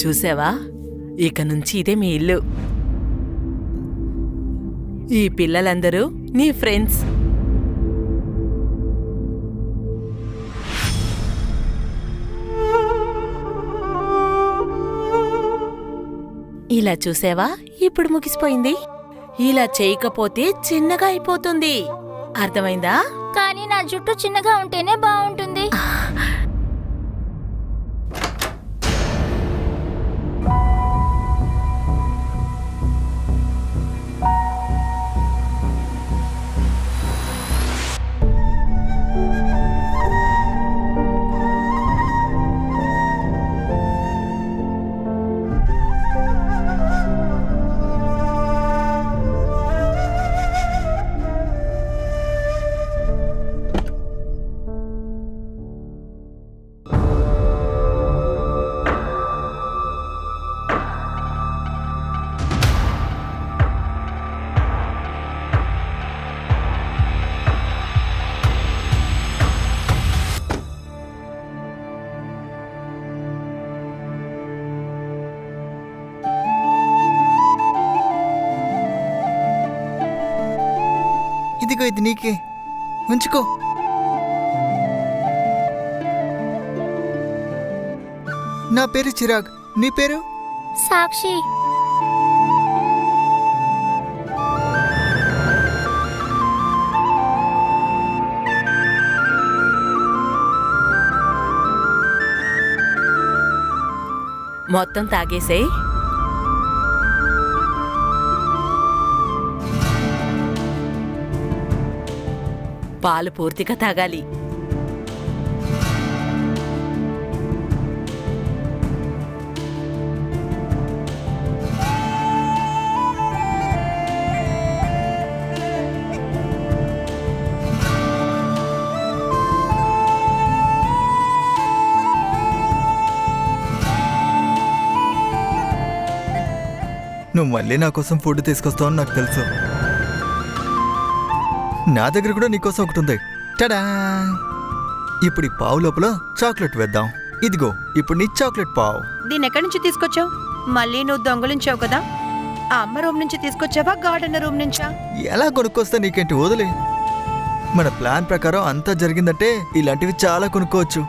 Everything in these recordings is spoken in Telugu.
చూసావా, ఇక నుంచి ఇదే మీ ఇల్లు. ఈ పిల్లలందరూ నీ ఫ్రెండ్స్. ఇలా చూసావా, ఇప్పుడు ముగిసిపోయింది. ఇలా చేయకపోతే చిన్నగా అయిపోతుంది. అర్థమైందా? కానీ నా జుట్టు చిన్నగా ఉంటేనే బాగుంటుంది. ఇదిగో, ఇది నీకే, ఉంచుకో. నా పేరు చిరాగ్, నీ పేరు? సాక్షి. మొత్తం తాగేసేయ్. పాలు పూర్తిగా తాగాలి. నువ్వు మళ్ళీ నా కోసం ఫుడ్ తీసుకొస్తావని నాకు తెలుసు. నా దగ్గర కూడా నీకోసం ఒకటి ఉంది. టడా! ఇప్పుడు ఈ పావు లోపల చాక్లెట్ వేద్దాం. ఇదిగో, ఇప్పుడు నీ చాక్లెట్ పావు. దీన్ని ఎక్కడి నుంచి తీసుకొచ్చావు? మళ్ళీ నువ్వు దొంగలించావు కదా. ఆ అమ్మ రూమ్ నుంచి తీసుకొచ్చావా, గార్డెన్ రూమ్ నుంచా? ఎలా కొనుక్కొస్తే నీకేంటి, వదిలే. మన ప్లాన్ ప్రకారం అంతా జరిగిందంటే ఇలాంటివి చాలా కొనుక్కోవచ్చు.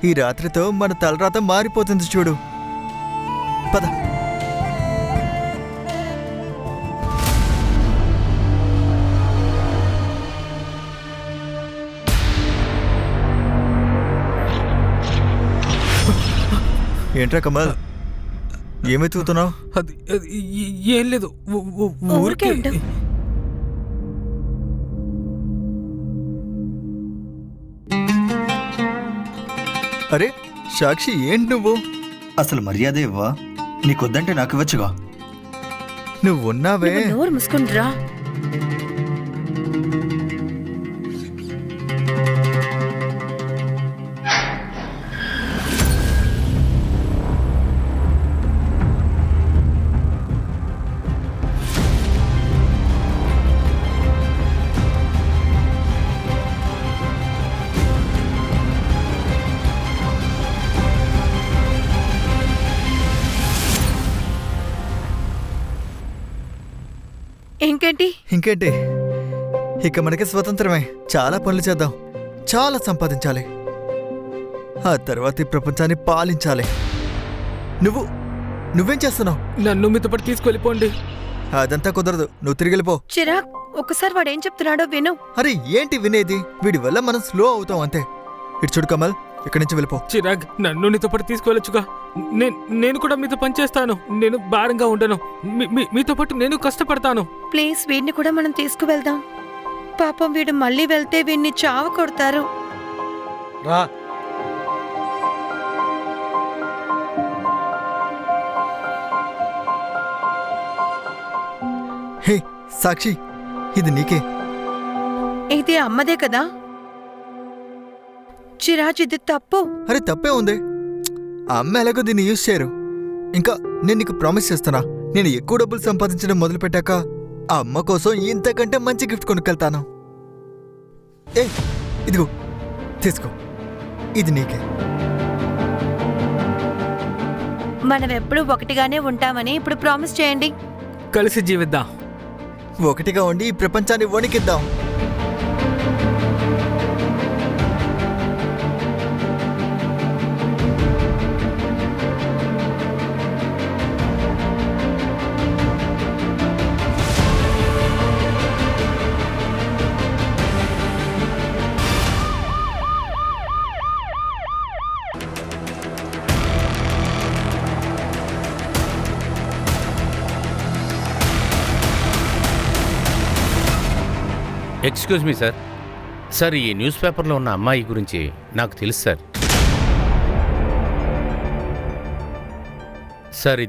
ఈ రాత్రితో మన తలరాత మారిపోతుంది చూడు. పద. ఏంట్రా కమల్, ఏమెత్తుకుతున్నావు? అది ఏం లేదు, ఊరికే. అరే సాక్షి, ఏంటి నువ్వు? అసలు మర్యాద ఇవ్వా? నీకొద్దంటే నాకు ఇవ్వచ్చుగా. నువ్వు ఉన్నావే. నోరు మూసుకుంటురా. ఇంకేంటి, ఇక మనకి స్వతంత్రమే. చాలా పనులు చేద్దాం, చాలా సంపాదించాలి, ఆ తర్వాత ఈ ప్రపంచాన్ని పాలించాలి. నువ్వేం చేస్తున్నావు? నన్ను మీతో పాటు తీసుకెళ్ళిపోండి. అదంతా కుదరదు, నువ్వు తిరిగి వెళ్ళిపో. చిరాగ్, ఒకసారి వాడేం చెప్తున్నాడో విను. అరే ఏంటి వినేది? వీడి వల్ల మనం స్లో అవుతాం అంతే. ఇటు చూడు కమల్, ఇక్కడి నుంచి వెళ్ళిపో. చిరాగ్, నన్ను నీతో పాటు తీసుకెళ్ళొచ్చుగా. నేను కూడా మీతో పని చేస్తాను. నేను భారంగా ఉండను. మీతో పాటు నేను కష్టపడతాను. ప్లీజ్, వీడిని కూడా మనం తీసుకువెళ్దాం. పాపం, వీడు మళ్ళీ వెళ్తే వీడిని చావ కొడతారు. రా. హే సాక్షి, ఇది నీకే. ఇది అమ్మదే కదా. చిరాజ్, ఇది తప్పు. అరే తప్పే ఉంది, ఆ అమ్మ ఎలాగో దీన్ని యూజ్ చేయరు. ఇంకా నేను నీకు ప్రామిస్ చేస్తున్నా, నేను ఎక్కువ డబ్బులు సంపాదించడం మొదలుపెట్టాక ఆ అమ్మ కోసం ఇంతకంటే మంచి గిఫ్ట్ కొనుక్కెళ్తాను. ఏ ఇదిగో తీసుకో, ఇది నీకే. మనం ఎప్పుడూ ఒకటిగానే ఉంటామని ఇప్పుడు ప్రామిస్ చేయండి. కలిసి జీవిద్దాం. ఒకటిగా ఉండి ఈ ప్రపంచాన్ని వణికిద్దాం. Excuse me sir. సార్, ఈ న్యూస్ పేపర్లో ఉన్న అమ్మాయి గురించి నాకు తెలుసు సార్. సార్,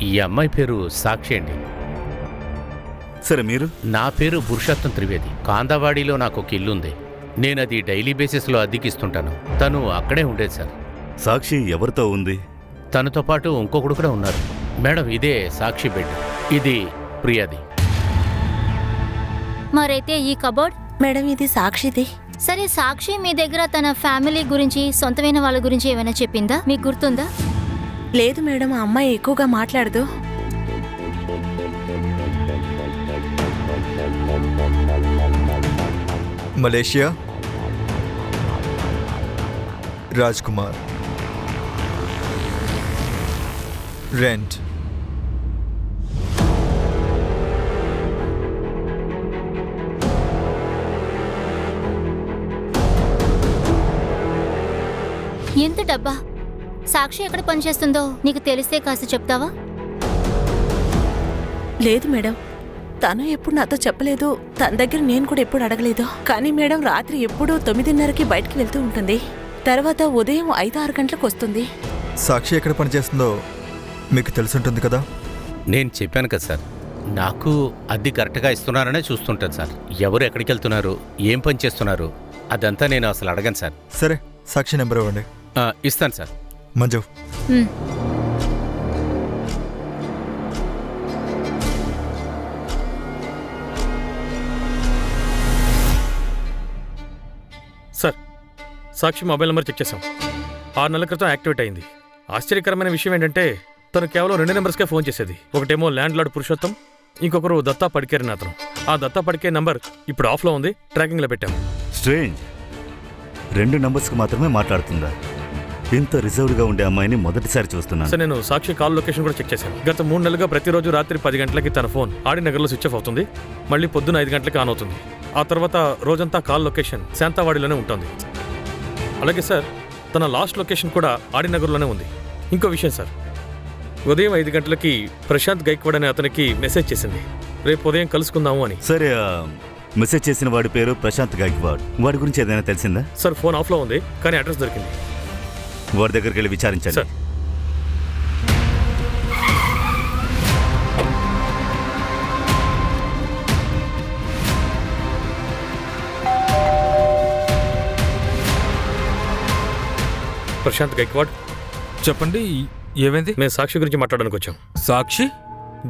ఈ అమ్మాయి పేరు సాక్షి అండి. సరే, మీరు? నా పేరు పురుషోత్తం త్రివేది. కాందావాడిలో నాకు ఒక ఇల్లు ఉంది. నేను అది డైలీ బేసిస్లో అద్దెకిస్తుంటాను. తను అక్కడే ఉండేది సార్. సాక్షి ఎవరితో ఉంది? తనతో పాటు ఇంకొకడు కూడా ఉన్నారు. మేడం, ఇదే సాక్షి బెడ్. ఇది ప్రియాది. మరైతే ఈ కబోర్డ్? మేడం ఇది సాక్షిది. సరే, సాక్షి మీ దగ్గర తన ఫ్యామిలీ గురించి, సొంతమైన వాళ్ళ గురించి ఏమైనా చెప్పిందా? మీకు గుర్తుందా? లేదు మేడం, ఆ అమ్మాయి ఎక్కువగా మాట్లాడదు. Malaysia, Raj Kumar, rent. ఎంత డబ్బా? సాక్షి ఎక్కడ పనిచేస్తుందో నీకు తెలిస్తే కాస్త చెప్తావా? లేదు మేడం, తను ఎప్పుడు నాతో చెప్పలేదు. తన దగ్గర నేను కూడా ఎప్పుడు అడగలేదు. కానీ మేడం, రాత్రి ఎప్పుడూ 9:30కి బయటికి వెళ్తూ ఉంటుంది. తర్వాత ఉదయం 5-6 గంటలకు వస్తుంది. సాక్షి ఎక్కడ పనిచేస్తుందో మీకు తెలుసుంటుంది కదా? నేను చెప్పాను కదా సార్, నాకు అద్దె కరెక్ట్గా ఇస్తున్నారనే చూస్తుంటాను సార్. ఎవరు ఎక్కడికి వెళ్తున్నారు, ఏం పని చేస్తున్నారు, అదంతా నేను అసలు అడగను సార్. సరే, సాక్షి నెంబర్ ఇవ్వండి. ఇస్తాను సార్. మంజు. సార్, సాక్షి మొబైల్ నెంబర్ చెక్ చేశాం. 6 నెలల క్రితం యాక్టివేట్ అయింది. ఆశ్చర్యకరమైన విషయం ఏంటంటే తను కేవలం 2 నెంబర్స్కే ఫోన్ చేసేది. ఒకటేమో ల్యాండ్ లార్డ్ పురుషోత్తం, ఇంకొకరు దత్తా పడికేరిన అతను. ఆ దత్తా పడికే నంబర్ ఇప్పుడు ఆఫ్లో ఉంది, ట్రాకింగ్లో పెట్టాం. స్ట్రేంజ్. 2 నంబర్స్కి మాత్రమే మాట్లాడుతుందా? ఇంత రిజర్వ్డ్గా ఉండే అమ్మాయిని మొదటిసారి చూస్తున్నాను. సార్, నేను సాక్షి కాల్ లొకేషన్ కూడా చెక్ చేశాను. గత 3 నెలలుగా ప్రతిరోజు రాత్రి 10 గంటలకి తన ఫోన్ ఆడినగర్లో స్విచ్ ఆఫ్ అవుతుంది, మళ్ళీ పొద్దున 5 గంటలకి ఆన్ అవుతుంది. ఆ తర్వాత రోజంతా కాల్ లొకేషన్ శాంతావాడిలోనే ఉంటుంది. అలాగే సార్, తన లాస్ట్ లొకేషన్ కూడా ఆడినగర్లోనే ఉంది. ఇంకో విషయం సార్, ఉదయం 5 గంటలకి ప్రశాంత్ గైక్వాడ్ అనే అతనికి మెసేజ్ చేసింది, రేపు ఉదయం కలుసుకుందాము అని. సరే, మెసేజ్ చేసిన వాడి పేరు ప్రశాంత్ గైక్వాడ్. వాడి గురించి ఏదైనా తెలిసిందా? సార్, ఫోన్ ఆఫ్లో ఉంది, కానీ అడ్రస్ దొరికింది. వాడి దగ్గరికి వెళ్ళి విచారించండి. సార్. ప్రశాంత్ గైక్వాడ్. చెప్పండి, ఏమైంది? మేము సాక్షి గురించి మాట్లాడడానికి వచ్చాం. సాక్షి?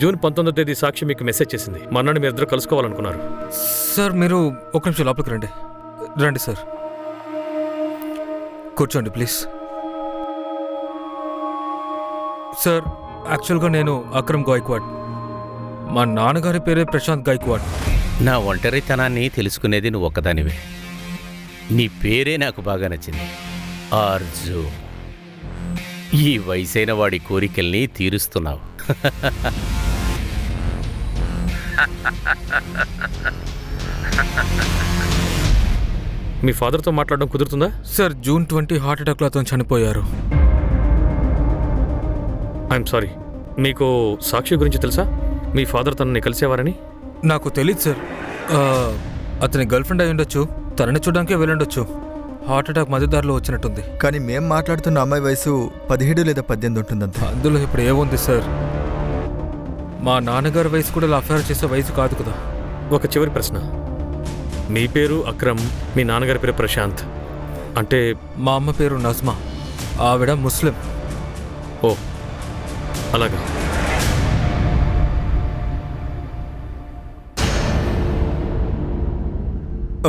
జూన్ 19వ తేదీ సాక్షి మీకు మెసేజ్ చేసింది. మన్నాడు మీ ఇద్దరు కలుసుకోవాలనుకున్నారు. సార్, మీరు ఒక నిమిషం లోపలికి రండి. రండి సార్, కూర్చోండి ప్లీజ్. సార్, యాక్చువల్గా నేను అక్రమ్ గైక్వాడ్. మా నాన్నగారి పేరే ప్రశాంత్ గైక్వాడ్. నా ఒంటరితనాన్ని తెలుసుకునేది నువ్వు ఒక్కదానివే. నీ పేరే నాకు బాగా నచ్చింది, ఆర్జు. ఈ వయసైన వాడి కోరికల్ని తీరుస్తున్నావు. మీ ఫాదర్తో మాట్లాడడం కుదురుతుందా? సార్, June 20 హార్ట్ అటాక్లో అతను చనిపోయారు. I'm sorry. మీకు సాక్షి గురించి తెలుసా? మీ ఫాదర్ తనని కలిసేవారని? నాకు తెలియదు సార్. అతని గర్ల్ ఫ్రెండ్ అయి ఉండొచ్చు, తనని చూడడానికే వెళ్ళుండొచ్చు. హార్ట్ అటాక్ మధ్యదారిలో వచ్చినట్టుంది. కానీ మేం మాట్లాడుతున్న అమ్మాయి వయసు 17 లేదా 18 ఉంటుందంతే. అందులో ఇప్పుడు ఏముంది సార్? మా నాన్నగారి వయసు కూడా ఇలా అఫైర్ చేసే వయసు కాదు కదా. ఒక చివరి ప్రశ్న. మీ పేరు అక్రమ్, మీ నాన్నగారి పేరు ప్రశాంత్. అంటే మా అమ్మ పేరు నజ్మా, ఆవిడ ముస్లిం. ఓ, అలాగా.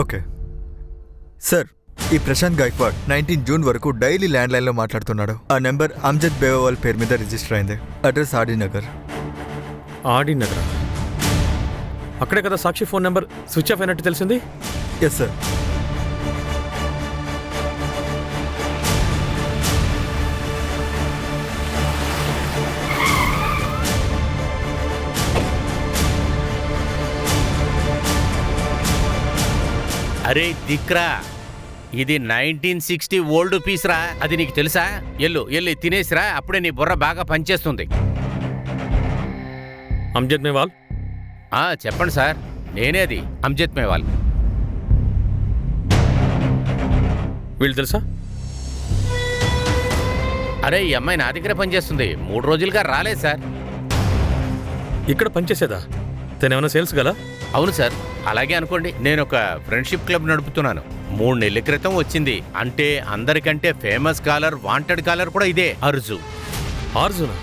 ఓకే సార్, ఈ ప్రశాంత్ గైక్వాడ్ 19 జూన్ వరకు డైలీ ల్యాండ్ లైన్ లో మాట్లాడుతున్నాడు. ఆ నెంబర్ అమ్జద్ బేవాల్ పేరు మీద రిజిస్టర్ అయింది. అడ్రస్ ఆడినగర్. ఆడినగర్ అక్కడే కదా Sakshi phone number switch off అయినట్టు తెలిసింది. Yes sir. అరే దిక్రా, ఇది 1960 ఓల్డ్ పీస్ రా. అది నీకు తెలుసా? ఎల్లు తినేసిరా, అప్పుడే నీ బుర్ర బాగా పనిచేస్తుంది. అమ్జద్ మేవాల్. చెప్పండి సార్, నేనే అది అమ్జద్ మేవాల్. వీళ్ళు తెలుసా? అరే ఈ అమ్మాయి నా దగ్గర పనిచేస్తుంది. 3 రోజులుగా రాలేదు సార్. ఇక్కడ పనిచేసేదా? తనేమైనా సేల్స్ గల? అవును సార్, అలాగే అనుకోండి. నేను ఒక ఫ్రెండ్షిప్ క్లబ్ నడుపుతున్నాను. 3 నెలల క్రితం వచ్చింది. అంటే అందరికంటే ఫేమస్ కాలర్, వాంటెడ్ కాలర్ కూడా ఇదే, అర్జు. ఆర్జునా?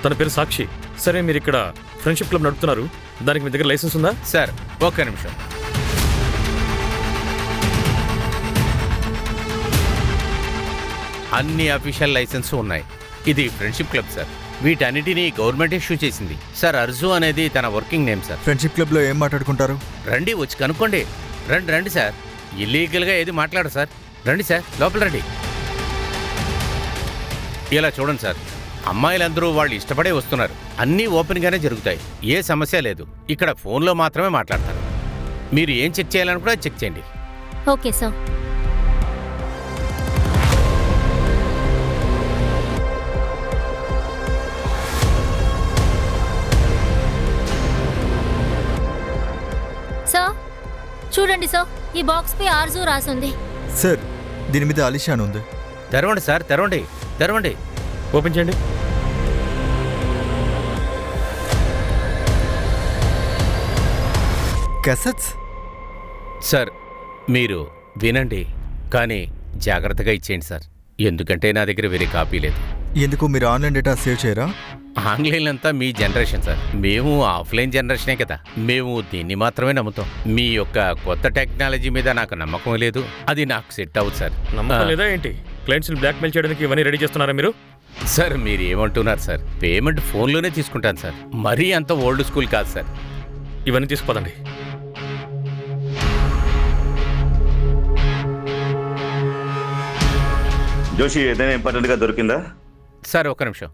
తన పేరు సాక్షి. సరే, మీరు ఇక్కడ ఫ్రెండ్షిప్ క్లబ్ నడుపుతున్నారు, దానికి మీ దగ్గర లైసెన్స్ ఉందా? సార్ ఒక్క నిమిషం. అన్ని అఫీషియల్ లైసెన్స్ ఉన్నాయి. ఇది ఫ్రెండ్షిప్ క్లబ్ సార్. వీటన్నిటినీ గవర్నమెంట్ ఇష్యూ చేసింది సార్. అర్జు అనేది తన working name sir. Friendship club లో ఏం మాట్లాడుకుంటారు? రండి, వచ్చి కనుక్కోండి. రండి సార్. ఇల్లీగల్గా ఏది మాట్లాడరు సార్. రండి సార్, లోపల రండి. ఇలా చూడండి సార్, అమ్మాయిలందరూ వాళ్ళు ఇష్టపడే వస్తున్నారు. అన్నీ ఓపెన్గానే జరుగుతాయి, ఏ సమస్య లేదు. ఇక్కడ ఫోన్లో మాత్రమే మాట్లాడతారు. మీరు ఏం చెక్ చేయాలని కూడా చెక్ చేయండి. Okay sir. సార్ చూడండి సార్, ఈ బాక్స్ పై ఆర్జు రాసుంది. సార్, దీని మీద అలిషాన్ ఉంది. తెరవండి సార్, తెరవండి. ఓపెన్ చేయండి. క్యాసెట్స్? సార్ మీరు వినండి, కానీ జాగ్రత్తగా ఇచ్చేయండి సార్. ఎందుకంటే నా దగ్గర వేరే కాపీ లేదు. ఎందుకు మీరు ఆన్లైన్ డేటా సేవ్ చేయరా? ఆన్లైన్ అంతా మీ జనరేషన్ సార్. మేము ఆఫ్లైన్ జనరేషనే కదా. మేము దీన్ని మాత్రమే నమ్ముతాం. మీ యొక్క కొత్త టెక్నాలజీ మీద నాకు నమ్మకం లేదు. అది నాకు సెట్ అవ్వదు సార్. నమ్మకం లేదా ఏంటి? క్లయింట్స్ని బ్లాక్మెయిల్ చేయడానికి ఇవన్నీ రెడీ చేస్తున్నారా మీరు? సార్ మీరు ఏమంటున్నారు సార్? పేమెంట్ ఫోన్లోనే తీసుకుంటాను సార్. మరీ అంత ఓల్డ్ స్కూల్ కాదు సార్. ఇవన్నీ తీసుకుపోదండి. జోషి, ఏదైనా ఇంపార్టెంట్గా దొరికిందా? సార్ ఒక్క నిమిషం,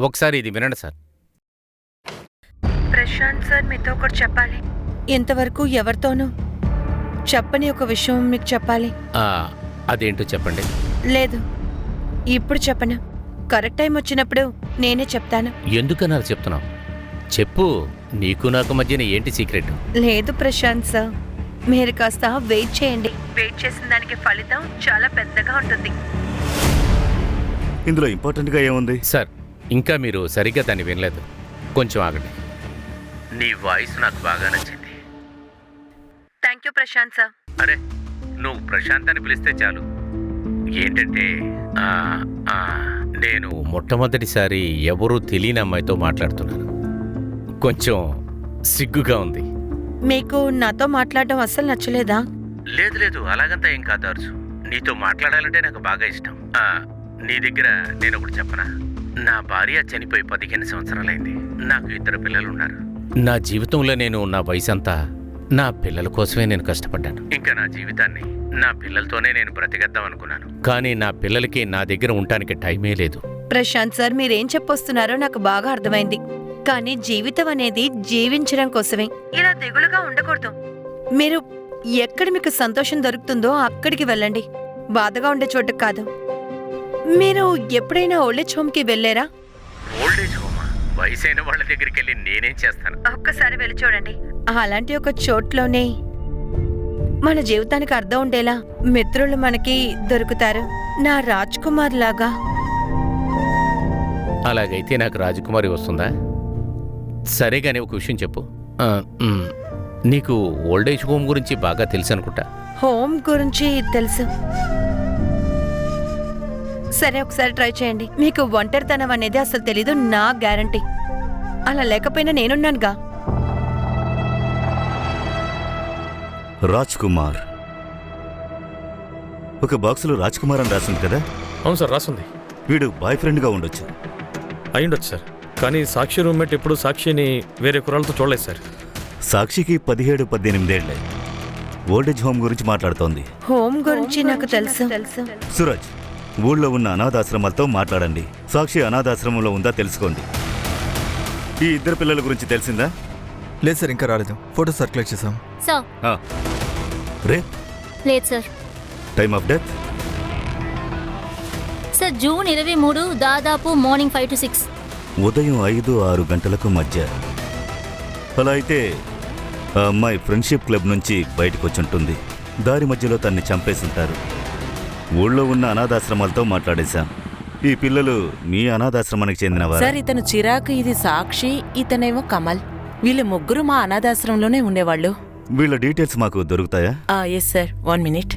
ఒకసారి ఇది వినండి సార్. ప్రశాంత్ సార్, మీతో ఒకటి చెప్పాలి. ఇంతవరకు ఎవరితోనూ చెప్పని ఒక విషయం మీకు చెప్పాలి. అదేంటో చెప్పండి. లేదు, ఇప్పుడు చెప్పను. కరెక్ట్ టైం వచ్చినప్పుడు నేనే చెప్తాను. ఎందుకన్నారు చెప్తున్నావు? చెప్పు. నీకు నాకు మధ్యన ఏంటి సీక్రెట్? లేదు ప్రశాంత్ సార్, మీరు కాస్త వెయిట్ చేయండి. వెయిట్ చేసిన దానికి ఫలితం చాలా పెద్దగా ఉంటుంది. ఇందులో ఇంపార్టెంట్గా ఏముంది? సార్ ఇంకా మీరు సరిగ్గా దాన్ని వినలేదు. కొంచెం ఆగండి. నీ వాయిస్ నాకు బాగా నచ్చింది. Thank you Prashanth sir. అరే, నువ్వు ప్రశాంత్ అని పిలిస్తే చాలు. ఏంటంటే నేను మొట్టమొదటిసారి ఎవరూ తెలియని అమ్మాయితో మాట్లాడుతున్నాను. కొంచెం సిగ్గుగా ఉంది. మీకు నాతో మాట్లాడడం అస్సలు నచ్చలేదా? లేదు, అలాగంతా ఏం కాదు అర్జు. నీతో మాట్లాడాలంటే నాకు బాగా ఇష్టం. నీ దగ్గర నేను ఒకటి చెప్పనా? నా భార్య చనిపోయి 15 సంవత్సరాలైంది. నాకు 2 పిల్లలు ఉన్నారు. నా జీవితంలో నేను నా వయసు అంతా నా పిల్లల కోసమే నేను కష్టపడ్డాను. ఇంకా నా జీవితాన్ని నా పిల్లలతోనే నేను బ్రతికేద్దాం అనుకున్నాను. కానీ నా పిల్లలకి నా దగ్గర ఉండటానికి టైమే లేదు. ప్రశాంత్ సార్, మీరేం చెప్పొస్తున్నారో నాకు బాగా అర్థమైంది. కానీ జీవితం అనేది జీవించడం కోసమే. ఇలా దిగులుగా ఉండకూడదు. మీరు ఎక్కడ మీకు సంతోషం దొరుకుతుందో అక్కడికి వెళ్ళండి, బాధగా ఉండే చోటుకు కాదు. మీరు ఎప్పుడైనా ఓల్డేజ్ హోమ్కి వెళ్ళారా? ఓల్డేజ్ హోమా? వయసైన వాళ్ళ దగ్గరికి వెళ్ళి నేనేం చేస్తాను? ఒక్కసారి వెళ్ళి చూడండి. అలాంటి ఒక చోట్లోనే మన జీవితానికి అర్థం ఉండేలా మిత్రులు మనకి దొరుకుతారు. నా రాజ్ కుమార్ లాగా. అలాగైతే నాకు రాజకుమారి వస్తుందా? సరే గానీ ఒక విషయం చెప్పు. నీకు ఓల్డేజ్ హోమ్ గురించి బాగా తెలుసు అనుకుంటా. హోమ్ గురించి తెలుసు. సరే, ఒకసారి ట్రై చేయండి. మీకు ఒంటరితనం అనేది అసలు తెలీదు, నా గ్యారంటీ. అలా లేకపోయినా నేనున్నానుగా. రాజ్ కుమార్, ఒక బాక్సులో రాజ్ కుమార్ అని రాసింది కదా, అవును సార్, రాసుంది. వీడు బాయ్ ఫ్రెండ్గా ఉండొచ్చు. అయ్యుండొచ్చు సార్, కానీ సాక్షి రూమ్మేట్ ఎప్పుడు సాక్షిని వేరే కుర్రాలతో చూడలేదు సార్. సాక్షికి 17-18 ఏళ్లే. ఓల్డేజ్ హోమ్ గురించి మాట్లాడుతోంది. హోమ్ గురించి నాకు తెలుసు. సూరజ్, ఊళ్ళో ఉన్న అనాథాశ్రమాలతో మాట్లాడండి. సాక్షి అనాథాశ్రమంలో ఉందా తెలుసుకోండి. ఈ ఇద్దరు పిల్లల గురించి తెలిసిందా? లేదు సార్, ఇంకా రాలేదు. ఫోటో సర్క్యులేట్ చేసాం. సార్ రే, లేదు sir. Time of death sir June 23 దాదాపు మార్నింగ్ 5 to 6. ఉదయం 5-6 గంటలకు మధ్య. అలా అయితే ఆ అమ్మాయి ఫ్రెండ్షిప్ క్లబ్ నుంచి బయటకు వచ్చుంటుంది. దారి మధ్యలో తన్ని చంపేసుంటారు. ఊళ్ళో ఉన్న అనాథాశ్రమాలతో మాట్లాడేశాం. ఈ పిల్లలు మీ అనాథాశ్రమానికి చెందినవారు? సార్, ఇతను చిరాకు, ఇది సాక్షి, ఇతనేమో కమల్. వీళ్ళు ముగ్గురు మా అనాథాశ్రమంలోనే ఉండేవాళ్ళు. వీళ్ళ డీటెయిల్స్ మాకు దొరుకుతాయా? Yes sir, 1 minute.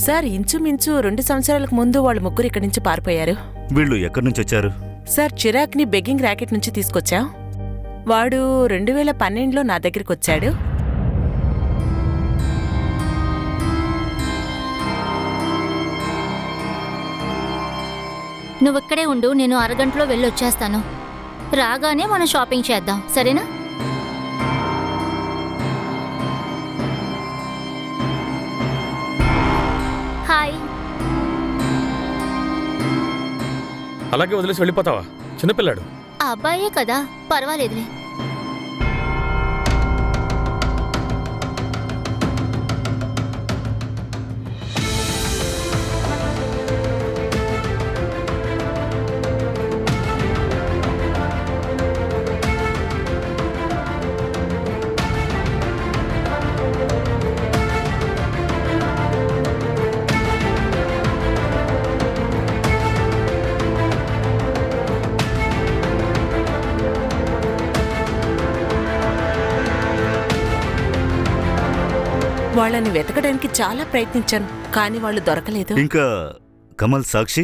సార్, ఇంచుమించు 2 సంవత్సరాలకు ముందు వాళ్ళు ముగ్గురు ఇక్కడి నుంచి పారిపోయారు. వీళ్ళు ఎక్కడి నుంచి వచ్చారు? సార్, చిరాక్ని బెగ్గింగ్ ర్యాకెట్ నుంచి తీసుకొచ్చాం. వాడు 2012లో నా దగ్గరికి వచ్చాడు. నువ్విక్కడే ఉండు, నేను అరగంటలో వెళ్ళొచ్చేస్తాను. రాగానే మనం షాపింగ్ చేద్దాం, సరేనా? హాయ్. అలాగే వదిలేసి వెళ్ళిపోతావా? చిన్నపిల్లాడు. ఆ అబ్బాయే కదా, పర్వాలేదులే. వాళ్ళని వెతకడానికి చాలా ప్రయత్నించాను, కానీ వాళ్ళు దొరకలేదు. ఇంకా కమల్, సాక్షి?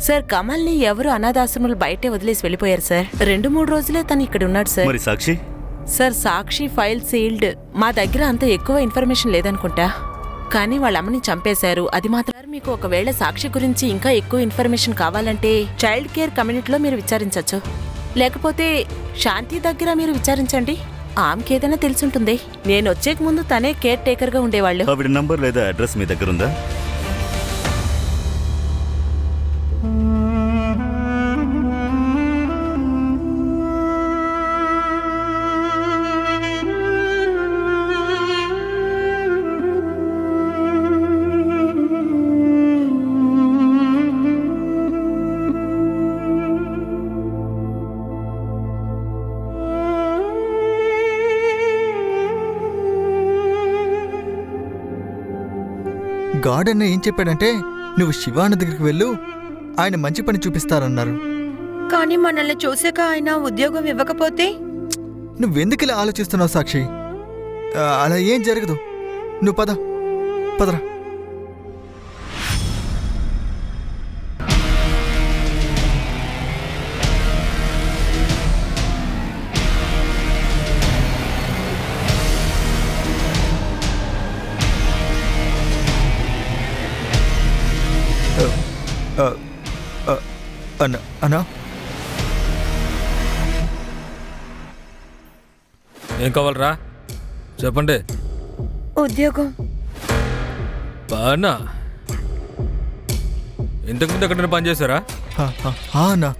సార్, కమల్ని ఎవరు అనాథాశ్రమాలు బయటే వదిలేసి వెళ్ళిపోయారు సార్. 2-3 రోజులే తను ఇక్కడ ఉన్నాడు సార్. మరి సాక్షి? సార్, సాక్షి ఫైల్ సీల్డ్. మా దగ్గర అంత ఎక్కువ ఇన్ఫర్మేషన్ లేదనుకుంటా, కానీ వాళ్ళ అమ్మని చంపేశారు, అది మాత్రం. మీకు ఒకవేళ సాక్షి గురించి ఇంకా ఎక్కువ ఇన్ఫర్మేషన్ కావాలంటే చైల్డ్ కేర్ కమ్యూనిటీలో మీరు విచారించవచ్చు, లేకపోతే శాంతి దగ్గర మీరు విచారించండి. ఆమెకేదైనా తెలుసుంటుంది. నేను వచ్చేక ముందు తనే కేర్ టేకర్గా ఉండేవాళ్ళు. ఆవిడ నంబర్ లేదా అడ్రస్ మీ దగ్గర ఉందా? గాడ్ అన్న ఏం చెప్పాడంటే, నువ్వు శివాన్న దగ్గరికి వెళ్ళు, ఆయన మంచి పని చూపిస్తారన్నారు. కానీ మనల్ని చూసాక ఆయన ఉద్యోగం ఇవ్వకపోతే? నువ్వెందుకు ఇలా ఆలోచిస్తున్నావు సాక్షి? అలా ఏం జరగదు. నువ్వు పదరా. అన్నా, ఏం కావాలరా చెప్పండి. ఉద్యోగం. బానా ఇంతకుముందు ఎక్కడ పని చేశారా? అన్నా,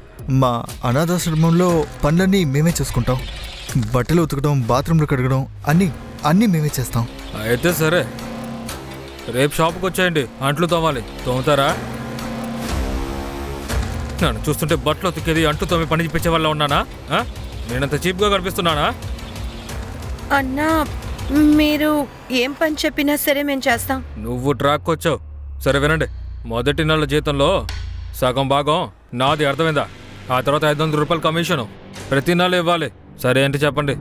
మా అనాథాశ్రమంలో పనులన్నీ మేమే చూసుకుంటాం. బట్టలు ఉతకడం, బాత్రూంలు కడగడం అన్నీ మేమే చేస్తాం. అయితే సరే, రేపు షాప్కి వచ్చేయండి. అంట్లు తోమాలి. తోముతారా? నన్ను చూస్తుంటే బట్టలు ఉతికేది, అంట్లు తోమి పని చేయించే వాళ్ళ ఉన్నానా? నేనంత చీప్గా కనిపిస్తున్నానా? అన్నా, మీరు ఏం పని చెప్పినా సరే మేము చేస్తాం. నువ్వు ట్రాక్ వచ్చావు. సరే వినండి, మొదటి నెల జీతంలో సగం భాగం నాది, అర్థమైందా? ఆ తర్వాత 500 రూపాయలు కమిషను ప్రతి నెల ఇవ్వాలి. సరే ఏంటి చెప్పండి.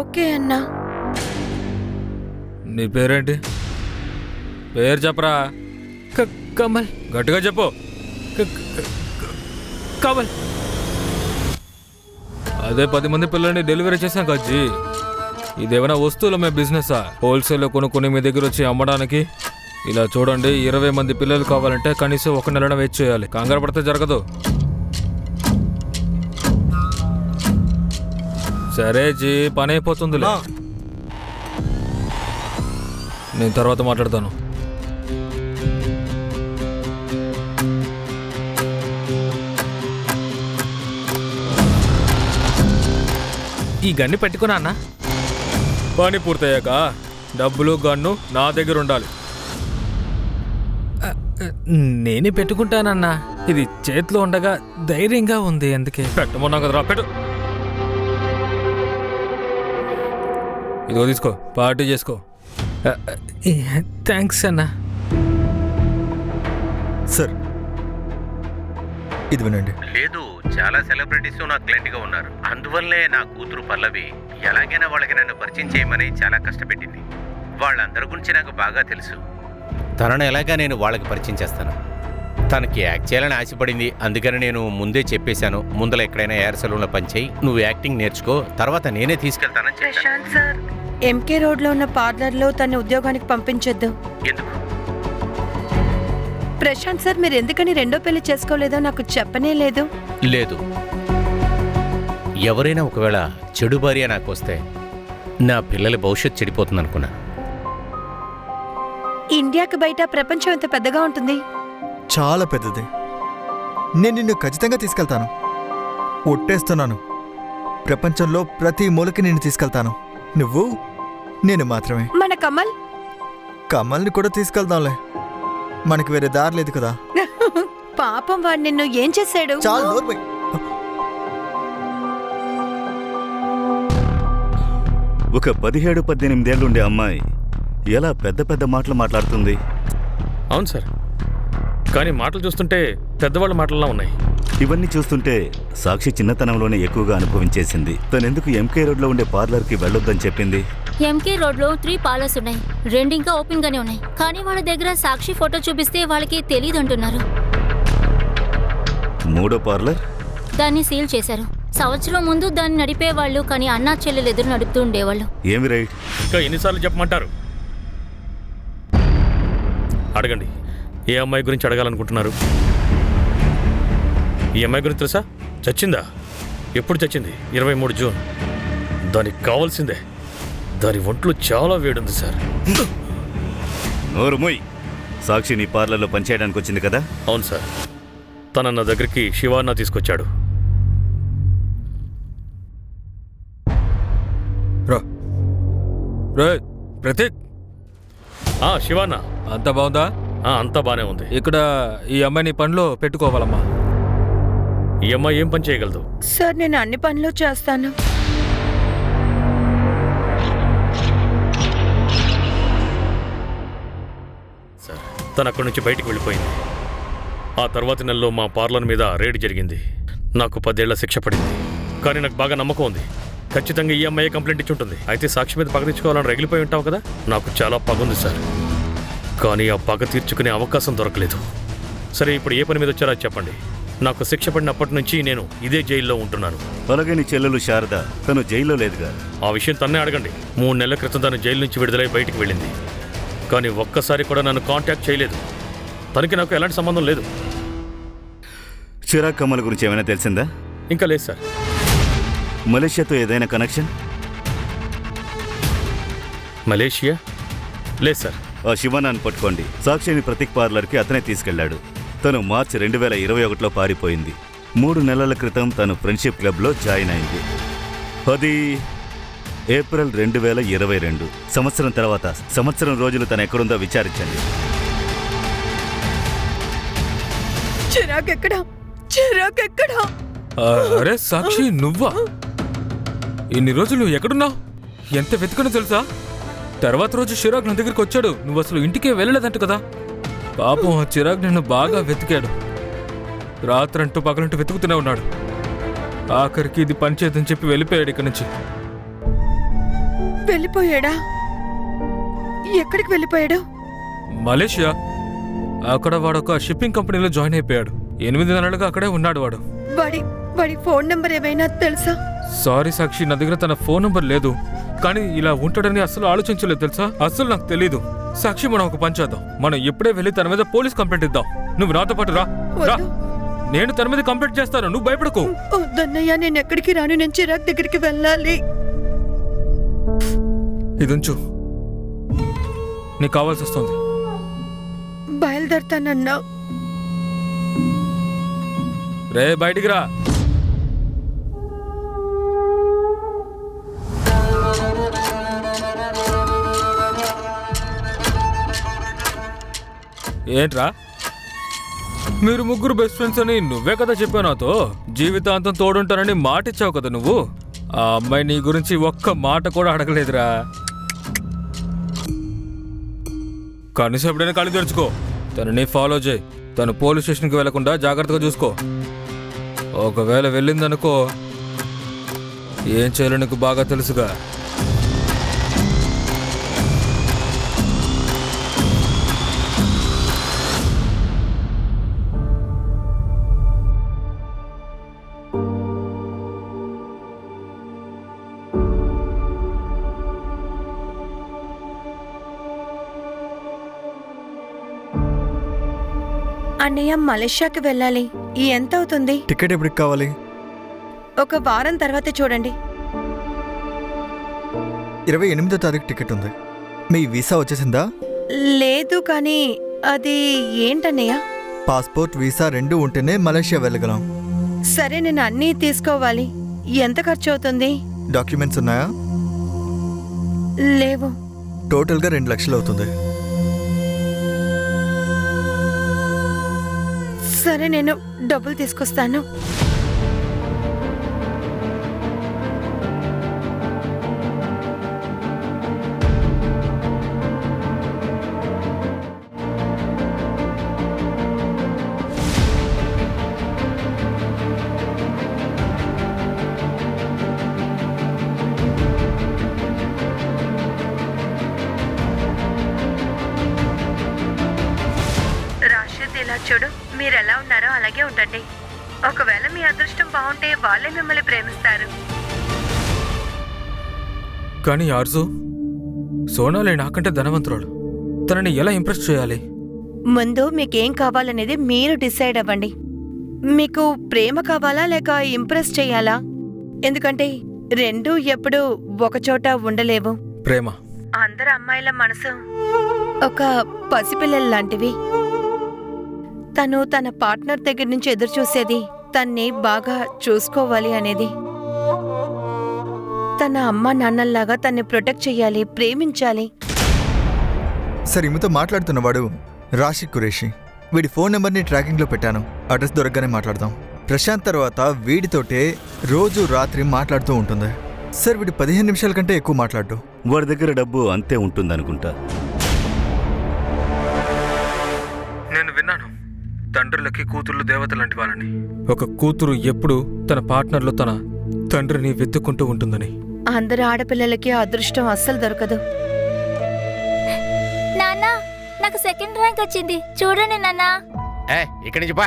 ఓకే అన్నా. నీ పేరేంటి? పేరు చెప్పరా. కమల్. గట్టిగా చెప్పు. కమల్. అదే 10 మంది పిల్లల్ని డెలివరీ చేశాం కజ్జీ. ఇదేమైనా వస్తువుల మే బిజినెసా? హోల్సేల్లో కొనుక్కొని మీ దగ్గర వచ్చి అమ్మడానికి? ఇలా చూడండి, 20 మంది పిల్లలు కావాలంటే కనీసం 1 నెలన వెయిట్ చేయాలి. కంగారు పడితే జరగదు. సరే జీ, పని అయిపోతుందిలే. నేను తర్వాత మాట్లాడతాను. ఈ గన్ని పెట్టుకున్నా అన్న. పని పూర్తయ్యాక డబ్బులు గన్ను నా దగ్గర ఉండాలి. నేనే పెట్టుకుంటానన్నా. ఇది చేతిలో ఉండగా ధైర్యంగా ఉంది, అందుకే. పెట్టమన్నా కదరా, పెట్టు. ఇదిగో తీసుకో, పార్టీ చేసుకో. థ్యాంక్స్ అన్నా. సార్ ఇది వినండి. లేదు, చాలా సెలబ్రిటీస్ నా క్లయింట్ గా ఉన్నారు. అందువల్లే నా కూతురు పల్లవి ఎలాగైనా వాళ్ళకి నన్ను పరిచయం చేయమని చాలా కష్టపెట్టింది. వాళ్ళందరి గురించి నాకు బాగా తెలుసు. తనను ఎలాగా నేను వాళ్ళకి పరిచయం చేస్తాను. తనకి యాక్ట్ చేయాలని ఆశపడింది, అందుకని నేను ముందే చెప్పేశాను, ముందర ఎక్కడైనా ఎయిర్ సెలూన్లో పనిచేయి, నువ్వు యాక్టింగ్ నేర్చుకో, తర్వాత నేనే తీసుకెళ్తానని చెప్పాను. ప్రశాంత్ సార్, ఎంకే రోడ్లో ఉన్న పార్లర్లో తన ఉద్యోగానికి పంపించొద్దు. ఎందుకు? ప్రశాంత్ సార్, మీరు ఎందుకని రెండో పెళ్లి చేసుకోలేదో నాకు చెప్పనే లేదు. లేదు, ఎవరైనా ఒకవేళ చెడు భార్య నాకు వస్తే నా పిల్లల భవిష్యత్తు చెడిపోతుంది అనుకున్నాను. ఇండియాకి బయట ప్రపంచం ఎంత పెద్దగా ఉంటుంది. చాలా పెద్దది. నేను నిన్ను ఖచ్చితంగా తీసుకెళ్తాను. ఒట్టేస్తున్నాను, ప్రపంచంలో ప్రతి మూలకి నిన్ను తీసుకెళ్తాను. నువ్వు నేను మాత్రమే. మన కమల్ కమల్ని కూడా తీసుకెళ్దాంలే, మనకి వేరే దారి లేదు కదా. పాపం, వాడు నిన్ను ఏం చేశాడు? చాలా నోర్మై. ఒక 17-18 ఏళ్ళుండే అమ్మాయి ఎలా పెద్ద పెద్ద మాటలు మాట్లాడుతుంది? అవును సార్, కానీ మాటలు చూస్తుంటే పెద్దవాళ్ళ మాటల్లా ఉన్నాయి. ఇవన్నీ చూస్తుంటే సాక్షి చిన్నతనంలోనే ఎక్కువగా అనుభవించేసింది. తనెందుకు ఎంకే రోడ్లో ఉండే పార్లర్కి వెళ్ళొద్దని చెప్పింది? ఎంకే రోడ్లో 3 పార్లర్స్ ఉన్నాయి, 2 ఇంకా ఓపెన్ గానే ఉన్నాయి. కానీ వాళ్ళ దగ్గర సాక్షి ఫోటో చూపిస్తే వాళ్ళకి తెలియదు అంటున్నారు. 3వ పార్లర్ దాన్ని సీల్ చేశారు. సంవత్సరం ముందు దాన్ని నడిపేవాళ్ళు, కానీ అన్నా చెల్లెలు ఎదురు నడుపుతూ ఉండేవాళ్ళు. ఏమి రైట్? ఇంకా ఎన్నిసార్లు చెప్పమంటారు? అడగండి, ఏ అమ్మాయి గురించి అడగాలనుకుంటున్నారు? ఈ అమ్మాయి గురించి తెలుసా? చచ్చిందా? ఎప్పుడు చచ్చింది? 23 జూన్. దానికి కావాల్సిందే. దాని ఒంట్లో చాలా వేడుంది సార్. నోరు మొయ్. సాక్షి నీ పార్లర్లో పనిచేయడానికి వచ్చింది కదా? అవును సార్, తన నా దగ్గరికి శివాన్న తీసుకొచ్చాడు. ప్రతీక్, శివాన్న. అంతా బాగుందా? అంతా బానే ఉంది. ఇక్కడ ఈ అమ్మాయిని పనిలో పెట్టుకోవాలమ్మా. ఈ అమ్మాయి ఏం పని చేయగలదు? సార్, నేను అన్ని పనులు చేస్తాను. సార్, తను అక్కడి నుంచి బయటికి వెళ్ళిపోయింది. ఆ తర్వాతి నెలలో మా పార్లర్ మీద రేడ్ జరిగింది. నాకు 10 ఏళ్ల శిక్ష పడింది. కానీ నాకు బాగా నమ్మకం ఉంది, ఖచ్చితంగా ఈ అమ్మాయి కంప్లైంట్ ఇచ్చి ఉంటుంది. అయితే సాక్షి మీద పగ తీర్చుకోవాలని రగిలిపోయి ఉంటావు కదా. నాకు చాలా పగ ఉంది సార్, కానీ ఆ పగ తీర్చుకునే అవకాశం దొరకలేదు. సరే, ఇప్పుడు ఏ పని మీద వచ్చారో చెప్పండి. నాకు శిక్ష పడినప్పటి నుంచి నేను ఇదే జైల్లో ఉంటున్నాను. అలాగే నీ చెల్లెలు శారద, తను జైల్లో లేదుగా? ఆ విషయం తన్నే అడగండి. 3 నెలల క్రితం తను జైలు నుంచి విడుదలై బయటికి వెళ్ళింది. కానీ ఒక్కసారి కూడా నన్ను కాంటాక్ట్ చేయలేదు. తనకి నాకు ఎలాంటి సంబంధం లేదు. చిరాగ్ కమల్ గురించి ఏమైనా తెలిసిందా? ఇంకా లేదు సార్. మలేషియాతో ఏదైనా కనెక్షన్? మలేషియా? లేదు సార్. ఆ శివానాన్ని పట్టుకోండి. సాక్షిని ప్రతీక్ పార్లర్కి అతనే తీసుకెళ్లాడు. తను మార్చి 2021లో పారిపోయింది. 3 నెలల క్రితం తను ఫ్రెండ్షిప్ క్లబ్లో జాయిన్ అయింది. అది ఏప్రిల్ 2022. సంవత్సరం తర్వాత సంవత్సరం రోజులు తను ఎక్కడుందో విచారించండి. చిరాగ్ ఎక్కడా? చిరాగ్ ఎక్కడా? అరే సాక్షి, నువ్వా? ఇన్ని రోజులు ఎక్కడున్నావు? ఎంత వెతుకునో తెలుసా? తర్వాత రోజు చిరాగ్ నా దగ్గరికి వచ్చాడు. నువ్వు అసలు ఇంటికే వెళ్ళలేదంట కదా. పాపం ఆ చిరాగ్ నిన్ను బాగా వెతికాడు. రాత్రంటూ పగలంటూ వెతుకుతూనే ఉన్నాడు. ఆఖరికి ఇది పనిచేద్దని చెప్పి వెళ్ళిపోయాడు ఇక్కడి నుంచి. వెళ్ళిపోయాడా? ఎక్కడికి వెళ్ళిపోయాడు? మలేషియా. అక్కడ వాడు ఒక షిప్పింగ్ కంపెనీలో జాయిన్ అయిపోయాడు. 8 నెలలుగా అక్కడే ఉన్నాడు వాడు. వాడి ఫోన్ నంబర్ ఏమైనా తెలుసా? సారీ సాక్షి, నా దగ్గర తన ఫోన్ నంబర్ లేదు. కానీ ఇలా ఉంటాడని అసలు ఆలోచించలేదు తెలుసా. అసలు నాకు తెలీదు. సాక్షి, మనం ఒక పని చేద్దాం. మనం ఇప్పుడే వెళ్ళి తన మీద పోలీస్ కంప్లైంట్ ఇద్దాం. నువ్వు నాతో పాటు రా. నేను తన మీద కంప్లైంట్ చేస్తాను, నువ్వు భయపడకు. వద్దన్నయ్య, నేను ఎక్కడికి రాను. నేను చిరాగ్ దగ్గరికి వెళ్ళాలి. ఇది ఉంచు, నీకు కావాల్సి వస్తుంది. బయలుదేరతానన్నా. రే బయటికి రా. ఏంట్రా, మీరు ముగ్గురు బెస్ట్ ఫ్రెండ్స్ అని నువ్వే కదా చెప్పావు నాతో. జీవితాంతం తోడుంటానని మాట ఇచ్చావు కదా నువ్వు. ఆ అమ్మాయి నీ గురించి ఒక్క మాట కూడా అడగలేదురా. కనీసం ఎప్పుడైనా కళ్ళు తెరుచుకో. తనని ఫాలో చేయి. తను పోలీస్ స్టేషన్కి వెళ్లకుండా జాగ్రత్తగా చూసుకో. ఒకవేళ వెళ్ళిందనుకో, ఏం చేయాలో నీకు బాగా తెలుసుగా. అన్నయ్య, మలేషియాకి వెళ్ళాలి. ఎంత అవుతుంది? టికెట్ ఎప్పటికి కావాలి? ఒక వారం తర్వాత చూడండి. 28వ తారీఖు టికెట్ ఉంది. మీ వీసా వచ్చేసిందా? లేదు, కానీ అది ఏంటన్నయ్య? పాస్పోర్ట్, వీసా రెండూ ఉంటేనే మలేషియా వెళ్ళగలం. సరే, నేను అన్నీ తీసుకోవాలి. ఎంత ఖర్చు అవుతుంది? డాక్యుమెంట్స్ ఉన్నాయా? లేవు. టోటల్గా 2 లక్షలు అవుతుంది. సరే, నేను డబ్బులు తీసుకొస్తాను. రాషిద్, ఇలా చూడు. మీరు ఎలా ఉన్నారో అలాగే ఉండండి. ఒకవేళ మీ అదృష్టం బాగుంటే వాళ్ళే మిమ్మల్ని ప్రేమిస్తారు. కానీ ఆర్జు, సోనాలే నాకంటే ధనవంతురాడు. తనని ఎలా ఇంప్రెస్ చేయాలి? ముందు మీకేం కావాలనేది మీరు డిసైడ్ అవ్వండి. మీకు ప్రేమ కావాలా లేక ఇంప్రెస్ చేయాలా? ఎందుకంటే రెండూ ఎప్పుడూ ఒకచోట ఉండలేవు. ప్రేమ. అందరు అమ్మాయిల మనసు ఒక పసిపిల్లల్లాంటివి. తను తన పార్ట్నర్ దగ్గర నుంచి ఎదురు చూసేది తన్ని బాగా చూసుకోవాలి అనేది. తన అమ్మ నాన్నల్లాగా తన్ని ప్రొటెక్ట్ చెయ్యాలి, ప్రేమించాలి. సార్, ఈమెతో మాట్లాడుతున్నవాడు రాషిద్ ఖురేషి. వీడి ఫోన్ నెంబర్ని ట్రాకింగ్లో పెట్టాను. అడ్రస్ దొరకగానే మాట్లాడదాం. ప్రశాంత్ తర్వాత వీడితోటే రోజు రాత్రి మాట్లాడుతూ ఉంటుంది. సార్, వీడి 15 నిమిషాల కంటే ఎక్కువ మాట్లాడు. వాడి దగ్గర డబ్బు అంతే ఉంటుందనుకుంటా. నేను విన్నాను, తండ్రులకి కూతుర్లు దేవత లాంటి వాళ్ళని. ఒక కూతురు ఎప్పుడు తన పార్ట్నర్లో తన తండ్రిని వెతుక్కుంటూ ఉంటుందని. అందరు ఆడపిల్లలకి అదృష్టం అస్సలు దొరకదు. నాన్నా, నాకు సెకండ్ ర్యాంక్ వచ్చింది చూడండి నాన్నా. ఇక్కడి నుంచి పా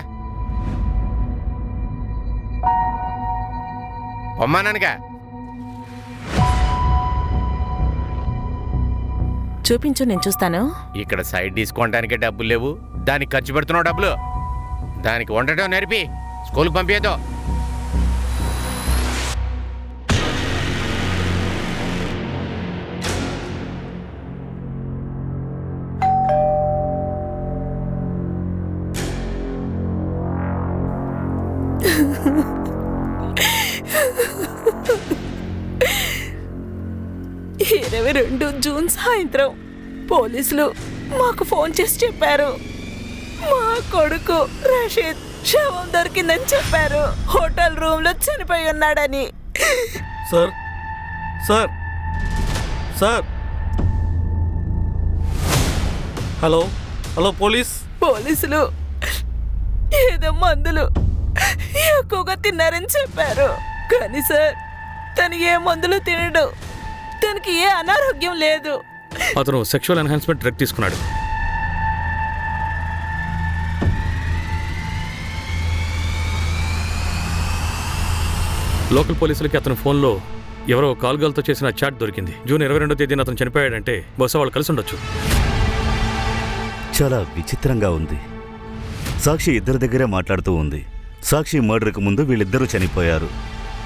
పొమ్మానానుగా. చూపించు, నేను చూస్తాను. ఇక్కడ సైడ్ తీసుకోవడానికే డబ్బులు లేవు, దానికి ఖర్చు పెడుతున్నావు డబ్బులు. దానికి వండటం నేర్పి స్కూల్కి పంపించదు. జూన్ సాయంత్రం పోలీసులు మాకు ఫోన్ చేసి చెప్పారు, మా కొడుకు రషీద్ శవం దొరికిందని చెప్పారు. హోటల్ రూమ్ లో చనిపోయి ఉన్నాడని. Sir sir sir hello hello పోలీసులు ఏదో మందులు ఎక్కువగా తిన్నారని చెప్పారు. కానీ సార్, తను ఏ మందులు తినడు. తనకి ఏ అనారోగ్యం లేదు. అతను సెక్షువల్ ఎన్హాన్స్మెంట్ డ్రగ్ తీసుకున్నాడు. లోకల్ పోలీసులకి అతని ఫోన్లో ఎవరో కాల్ గర్ల్తో చేసిన చాట్ దొరికింది. జూన్ 22వ తేదీన అతను చనిపోయాడంటే బహుశా వాళ్ళు కలిసి ఉండొచ్చు. చాలా విచిత్రంగా ఉంది. సాక్షి ఇద్దరి దగ్గరే మాట్లాడుతూ ఉంది. సాక్షి మర్డర్కు ముందు వీళ్ళిద్దరూ చనిపోయారు.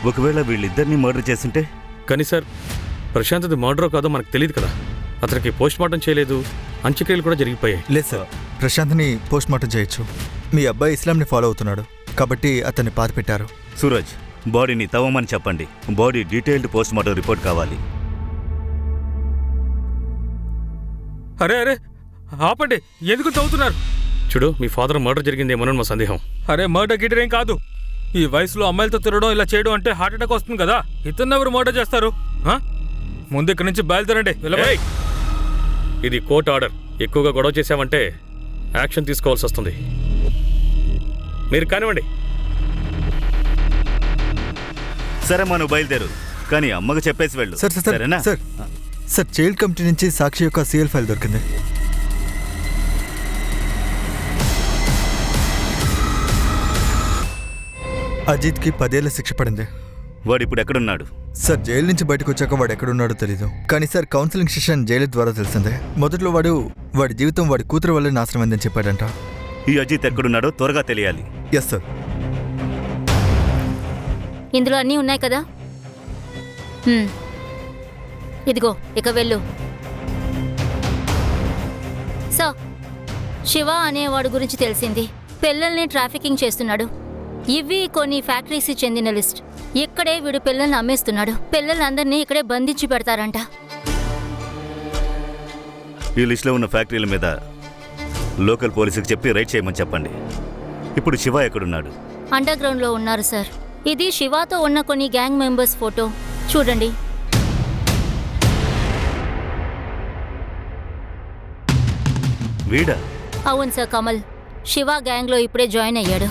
ఒకవేళ వీళ్ళిద్దరిని మర్డర్ చేస్తుంటే? కానీ సార్, ప్రశాంత్ది మర్డరో కాదో మనకు తెలియదు కదా. అతనికి పోస్ట్ మార్టం చేయలేదు, అంత్యక్రియలు కూడా జరిగిపోయాయి. లేదు సార్, ప్రశాంత్ని పోస్ట్ మార్టం చేయొచ్చు. మీ అబ్బాయి ఇస్లాంని ఫాలో అవుతున్నాడు కాబట్టి అతన్ని పాతిపెట్టారు. సూరజ్, బాడీని తవ్వమని చెప్పండి. Body detailed post mortem report కావాలి. అరే అరే ఆపండి, ఎందుకు చదువుతున్నారు? చూడు, మీ ఫాదర్ మర్డర్ జరిగిందేమోనని మా సందేహం. అరే మర్డర్ గిటర్ ఏం కాదు. ఈ వయసులో అమ్మాయిలతో తిరగడం, ఇలా చేయడం అంటే హార్ట్ అటాక్ వస్తుంది కదా. ఇతను ఎవరు మర్డర్ చేస్తారు? ముందు ఇక్కడి నుంచి బయలుదేరండి. ఏయ్! ఇది కోర్ట్ ఆర్డర్. ఎక్కువగా గొడవ చేశామంటే యాక్షన్ తీసుకోవాల్సి వస్తుంది. మీరు కానివ్వండి. సరే, మనం బయలుదేరు, కానీ అమ్మకు చెప్పేసి వెళ్ళు. సార్ సార్ సరేనా? సార్ సార్, చైల్డ్ కమిటీ నుంచి సాక్షి యొక్క సీఎల్ ఫైల్ దొరికింది. అజిత్కి 10 ఏళ్ల శిక్ష పడింది. వాడు ఇప్పుడు ఎక్కడున్నాడు? సార్, జైలు నుంచి బయటకు వచ్చాక వాడు ఎక్కడున్నాడో తెలీదు. కానీ సార్, కౌన్సిలింగ్ సెషన్ జైలు ద్వారా తెలిసిందే. మొదట్లో వాడి జీవితం వాడి కూతురు వల్లే నాశనమైందని చెప్పాడంట. ఈ అజిత్ ఎక్కడున్నాడో త్వరగా తెలియాలి. Yes sir. ఇందులో అన్నీ ఉన్నాయి కదా. ఇదిగో, ఇక వెళ్ళు. సో శివ అనేవాడు గురించి తెలిసింది. పిల్లల్ని ట్రాఫికింగ్ చేస్తున్నాడు. ఇవి కొన్ని ఫ్యాక్టరీస్ చెందిన లిస్ట్. ఇక్కడే వీడు పిల్లల్ని అమ్మేస్తున్నాడు. పిల్లలందరినీ ఇక్కడే బంధించి పెడతారంట. ఈ లిస్టులో ఉన్న ఫ్యాక్టరీల మీద లోకల్ పోలీసుకి చెప్పి రైడ్ చేయమని చెప్పండి. ఇప్పుడు శివ ఎక్కడున్నాడు? అండర్ గ్రౌండ్లో ఉన్నారు సార్. ఇది శివాతో ఉన్న కొన్ని గ్యాంగ్ మెంబర్స్ ఫోటో చూడండి. వీడా? అవును సార్, కమల్ శివ గ్యాంగ్లో ఇప్పుడే జాయిన్ అయ్యాడు.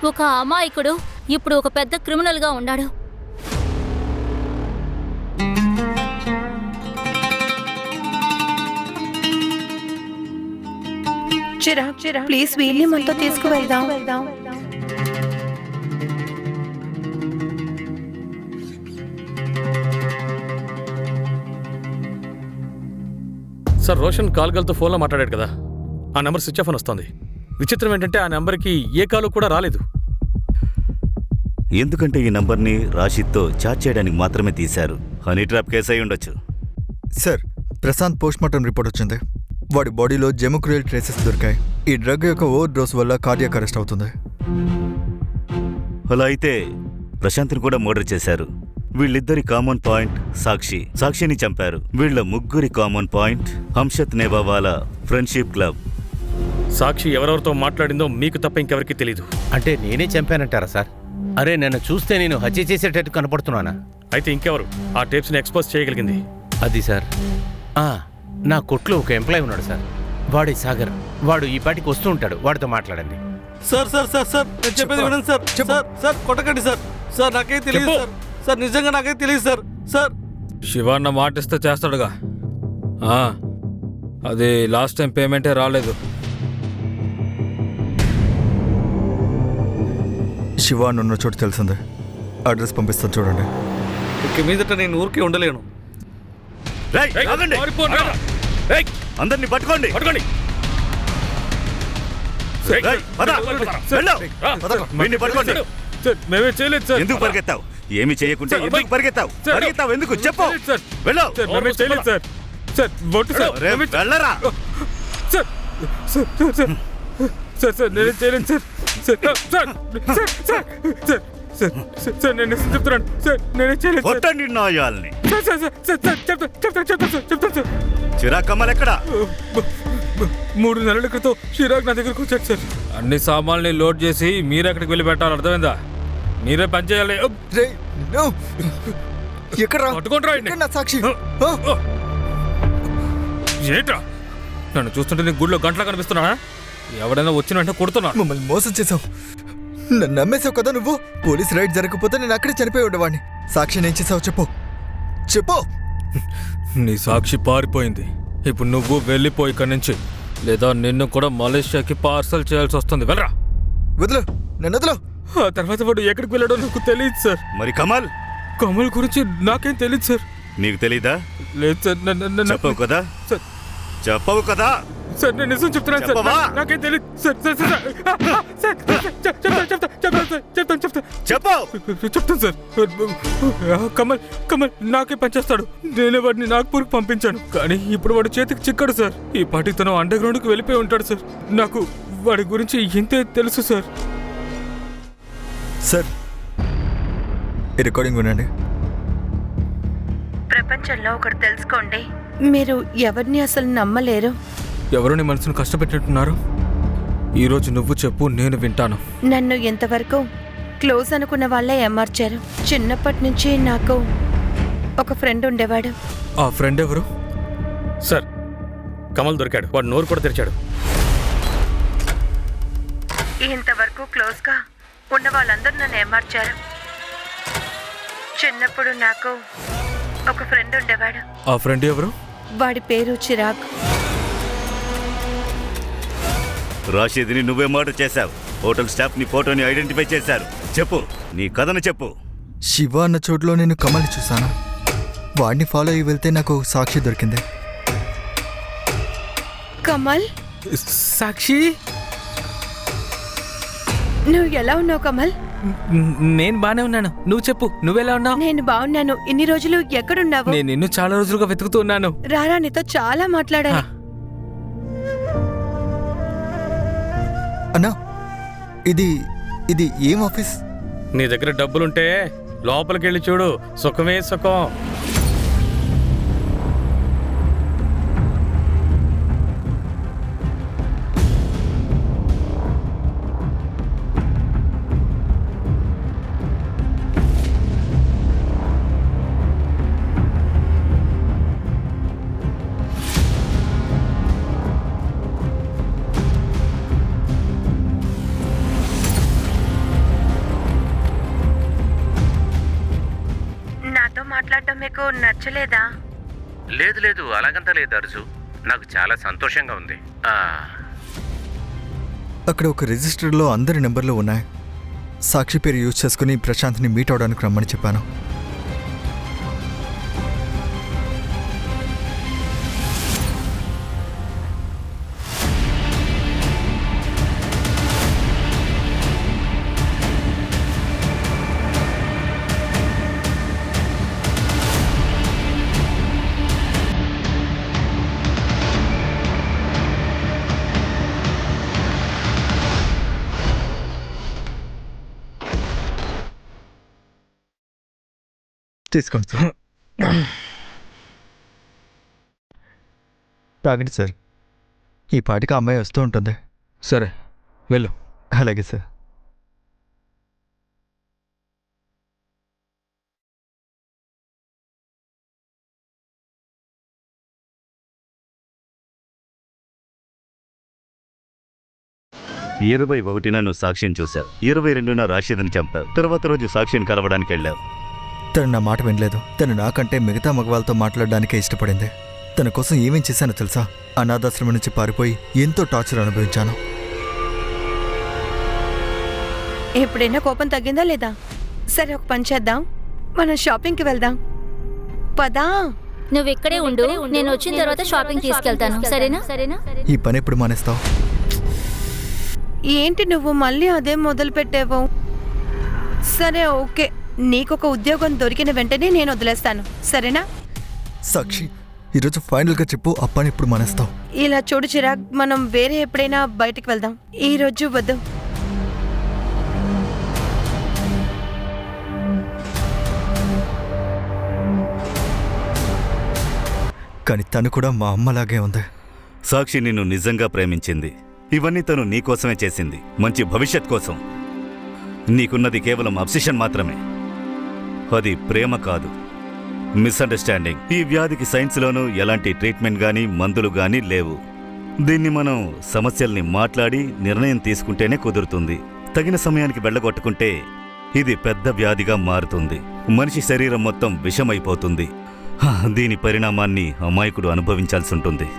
ఒక అమాయకుడు ఇప్పుడు ఒక పెద్ద క్రిమినల్గా ఉన్నాడు. ప్లీజ్ వీళ్ళని మనతో తీసుకువెళ్దాం. సార్, రోషన్ కాల్ గర్ల్తో ఫోన్లో మాట్లాడాడు కదా, ఆ నెంబర్ స్విచ్ ఆఫ్ అని వస్తుంది. విచిత్రం ఏంటంటే ఆ నెంబర్కి ఏ కాలు కూడా రాలేదు. ఎందుకంటే ఈ నంబర్ని రాషిద్తో చాట్ చేయడానికి మాత్రమే తీశారు. హనీ ట్రాప్ కేసు అయి ఉండొచ్చు. Sir, Prashanth post mortem report వచ్చింది. వాడి బాడీలో జెమోక్రియల్ ట్రేసెస్ దొరికాయి. ఈ డ్రగ్ యొక్క ఓవర్ డోస్ వల్ల కార్డియాక్ అరెస్ట్ అవుతుంది. అలా అయితే ప్రశాంత్ని కూడా మర్డర్ చేశారు. వీళ్ళిద్దరి కామన్ పాయింట్ సాక్షిని చంపారు. వీళ్ళ ముగ్గురి కామన్ పాయింట్ హంషత్ నేబావాలా ఫ్రెండ్షిప్ క్లబ్. సాక్షి ఎవరెవరితో మాట్లాడిందో మీకు తప్ప ఇంకెవరికి తెలీదు. అంటే నేనే చంపానంటారా సార్? అరే, నన్ను చూస్తే నేను హత్య చేసేటట్టు కనపడుతున్నానా? అయితే ఇంకెవరు ఆ టేప్స్ని ఎక్స్పోజ్ చేయగలిగింది? అది సార్, నా కొట్లో ఒక ఎంప్లాయ్ ఉన్నాడు సార్, వాడే సాగర్. వాడు ఈ పాటికి వస్తూ ఉంటాడు, వాడితో మాట్లాడండి. సార్ సార్ సార్ సార్ నేను చెప్పేది వినండి సార్. సార్ సార్ కొట్టకండి సార్. సార్ నాకేం తెలియదు సార్. సార్ నిజంగా నాకేం తెలియదు సార్. సార్ శివన్న మాటిస్తే చేస్తాడుగా. అది లాస్ట్ టైం పేమెంటే రాలేదు. శివ ఉన్న చోటు తెలిసిందే. అడ్రస్ పంపిస్తాను చూడండి. ఇక మీదట నేను ఊరికే ఉండలేను. అందరినీ పట్టుకోండి. మేమే చేయలేదు సార్. ఎందుకు పరిగెత్తావు? ఏమి చేయకుండా ఎందుకు పరిగెత్తావు? ఎందుకు చెప్పు. వెళ్ళు. మేమే చేయలేదు సార్. సార్ బొట్టు సార్. వెళ్ళరా. సార్ సార్ సార్ నేనే చేయలేదు సార్. సార్ నేను చెప్తున్నాను సార్, నేనే చేయలేదు. కొట్టండి నాయాల్ని. చెప్తాను సార్. చిరాగ్ కమల్ ఎక్కడా? 3 నెలల క్రితం చిరాగ్ నా దగ్గరకు వచ్చాడు సార్. అన్ని సామాన్లని లోడ్ చేసి మీరు ఎక్కడికి వెళ్ళి పెట్టాలి, అర్థమైందా? మీరే పని చేయాలి. ఎక్కడ సాక్షి? ఏంట్రా నన్ను చూస్తుంటే నీ గుడిలో గంటలా కనిపిస్తున్నా? ఎవడైనా వచ్చిన వెంటనే కొడుతున్నా. మమ్మల్ని మోసం చేసావు, నన్ను నమ్మేసావు కదా నువ్వు. పోలీస్ రైడ్ జరగకపోతే నేను అక్కడే చనిపోయి ఉండేవాడిని. సాక్షి ఏం చేసావు చెప్పు. నీ సాక్షి పారిపోయింది. ఇప్పుడు నువ్వు వెళ్ళిపోయి ఇక్కడి నుంచి, లేదా నిన్ను కూడా మలేషియాకి పార్సల్ చేయాల్సి వస్తుంది. వెళ్ళరా. వదిలు, నన్ను వదిలు. ఆ తర్వాత వాడు ఎక్కడికి వెళ్ళాడో నాకు తెలియదు సార్. మరి కమల్ కమల్ గురించి నాకేం తెలియదు సార్. నీకు తెలీదా? లేదు సార్. చెప్పవు కదా? సార్ చెప్పవు కదా? సార్ నేను నిజం చెప్తున్నాను సార్. చెప్పవా? నాకేం తెలియదు సార్. సార్ సార్ సార్ చెప్తాను సార్. కమల్ నాకే పనిచేస్తాడు. నేనే వాడిని నాగ్పూర్కి పంపించాను. కానీ ఇప్పుడు వాడు చేతికి చిక్కాడు సార్. ఈ పాటికి తను అండర్ గ్రౌండ్కి వెళ్ళిపోయి ఉంటాడు సార్. నాకు వాడి గురించి ఇంతే తెలుసు సార్. సార్ ఈ రికార్డింగ్ వినండి. ప్రపంచంలో ఒకటి తెలుసుకోండి, మీరు ఎవరిని అసలు నమ్మలేరు. ఎవరిని మనసును కష్టపెట్టినట్టున్నారు? ఈరోజు నువ్వు చెప్పు, నేను వింటాను. నన్ను ఎంతవరకు క్లోజ్ అనుకున్న వాళ్ళే ఏమార్చారు. చిన్నప్పటి నుంచి నాకు ఒక ఫ్రెండ్ ఉండేవాడు. ఆ ఫ్రెండ్ ఎవరు? సార్ కమల్ దొరికాడు. వాడు నోరు కూడా తెరిచాడు. ఇంతవరకు క్లోజ్గా ఉన్న వాళ్ళందరూ నన్ను ఏమార్చారు. చిన్నప్పుడు నాకు ఒక ఫ్రెండ్ ఉండేవాడు. ఆ ఫ్రెండ్ ఎవరు? వాడి పేరు చిరాగ్. రాషీద్ని నువ్వే మర్డర్ చేశావు. హోటల్ స్టాఫ్ నీ ఫోటోని ఐడెంటిఫై చేశారు. చెప్పు, నీ కథను చెప్పు. శివ అన్న చోటులో నేను కమల్ని చూశాను. వాడిని ఫాలో అయ్యి వెళ్తే నాకు సాక్షి దొరికింది. కమల్, సాక్షి, నువ్వు ఎలా ఉన్నావు కమల్? నేను బానే ఉన్నాను. నువ్వు చెప్పు, నువ్వెలా ఉన్నావు? నేను బాగున్నాను. ఇన్ని రోజులు ఎక్కడున్నావు? నేను నిన్ను చాలా రోజులుగా వెతుకుతున్నాను. రారా, నీతో చాలా మాట్లాడాలి. అన్నా ఇది ఇది ఏం ఆఫీస్? నీ దగ్గర డబ్బులుంటే లోపలికి వెళ్ళి చూడు, సుఖమే సుఖం. మాట్లాడటం మీకు నచ్చలేదా? లేదు లేదు, అలాగంతా లేదు అర్జు. నాకు చాలా సంతోషంగా ఉంది. అక్కడ ఒక రిజిస్టర్లో అందరి నెంబర్లు ఉన్నాయి. సాక్షి పేరు యూజ్ చేసుకుని ప్రశాంత్ని మీట్ అవడానికి రమ్మని చెప్పాను. తీసుకోండి సార్. తాగండి సార్. ఈ పాటికి అమ్మాయి వస్తూ ఉంటుంది. సరే వెళ్ళు. అలాగే సార్. ఇరవై ఒకటిన నువ్వు సాక్షిని చూశావు. 22న రాషీద్ని చంపావు. తర్వాత రోజు సాక్షిని కలవడానికి వెళ్ళావు. తను నా మాట వినలేదు. తను నాకంటే మిగతా మగవాళ్ళతో మాట్లాడడానికే ఇష్టపడింది. తన కోసం ఏమేం చేశానో తెలుసా? అనాథాశ్రమం నుంచి పారిపోయి ఎంతో టార్చర్ అనుభవించాను. ఎప్పుడైనా కోపం తగ్గిందా లేదా? సరే, ఒక పని చేద్దాం, మనం షాపింగ్కి వెళ్దాం. పదా. నువ్వు ఇక్కడే ఉండు, నేను వచ్చిన తర్వాత షాపింగ్ తీసుకెళ్తాను. సరేనా? ఈ పని ఎప్పుడు మానేస్తావు? ఏంటి నువ్వు మళ్ళీ అదే మొదలు పెట్టావు? సరే ఓకే, నీకొక ఉద్యోగం దొరికిన వెంటనే నేను వదిలేస్తాను. సరేనా? సాక్షి, ఈరోజు ఫైనల్గా చెప్పు, ఆ పని ఎప్పుడు మానేస్తావు? ఇలా చూడు చిరాగ్, మనం వేరే ఎప్పుడైనా బయటికి వెళ్దాం. ఈ రోజు వద్దు. కానీ తను కూడా మా అమ్మలాగే ఉంది. సాక్షి నిన్ను నిజంగా ప్రేమించింది. ఇవన్నీ తను నీకోసమే చేసింది, మంచి భవిష్యత్ కోసం. నీకున్నది కేవలం అబ్సెషన్ మాత్రమే. అది ప్రేమ కాదు, మిస్అండర్స్టాండింగ్. ఈ వ్యాధికి సైన్స్లోనూ ఎలాంటి ట్రీట్మెంట్ గానీ మందులు గానీ లేవు. దీన్ని మనం సమస్యల్ని మాట్లాడి నిర్ణయం తీసుకుంటేనే కుదురుతుంది. తగిన సమయానికి వెళ్ళగొట్టుకుంటే ఇది పెద్ద వ్యాధిగా మారుతుంది. మనిషి శరీరం మొత్తం విషమైపోతుంది. దీని పరిణామాన్ని అమాయకుడు అనుభవించాల్సి ఉంటుంది.